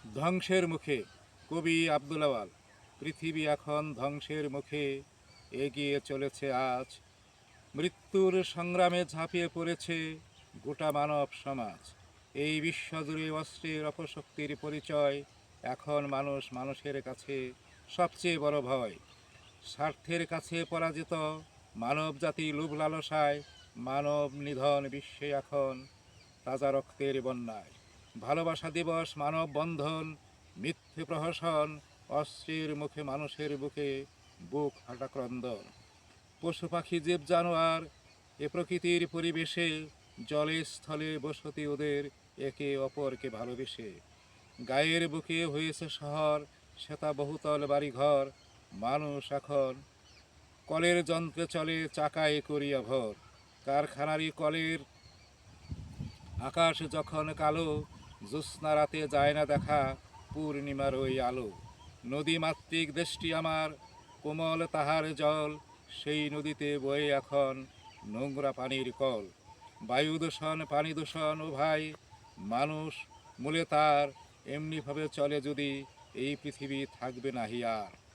ধ্বংসের মুখে। কবি আব্দুল আওয়াল। পৃথিবী এখন ধ্বংসের মুখে এগিয়ে চলেছে আজ। মৃত্যুর সংগ্রামে ঝাঁপিয়ে পড়েছে গোটা মানব সমাজ। এই বিশ্বজুড়ে অস্ত্রের অপশক্তির পরিচয় এখন মানুষ মানুষের কাছে সবচেয়ে বড় ভয়। স্বার্থের কাছে পরাজিত মানব জাতি লোভ লালসায় মানব নিধন বিশ্বে এখন তাজা রক্তের বন্যায়। ভালোবাসা দিবস মানব বন্ধন মিথ্যে প্রহসন অস্ত্রের মুখে মানুষের বুকে বুক ফাটা ক্রন্দন। পশু পাখি জীব জানোয়ার এ প্রকৃতির পরিবেশে জলে স্থলে বসতি ওদের একে অপরকে ভালোবেসে। গায়ের বুকে হয়েছে শহর শ্বেতা বহুতল বাড়িঘর। মানুষ এখন কলের যন্ত্রে চলে চাকায় করিয়া ভর। কারখানারি কলের আকাশ যখন কালো, জ্যোৎস্না রাতে যায় না দেখা পূর্ণিমার ওই আলো। নদীমাতৃক দেশটি আমার, কোমল তাহার জল, সেই নদীতে বয়ে এখন নোংরা পানির কল। বায়ু দূষণ পানি দূষণ ও ভাই, মানুষ মূলে তার এমনিভাবে চলে যদি এই পৃথিবী থাকবে নাহি আর।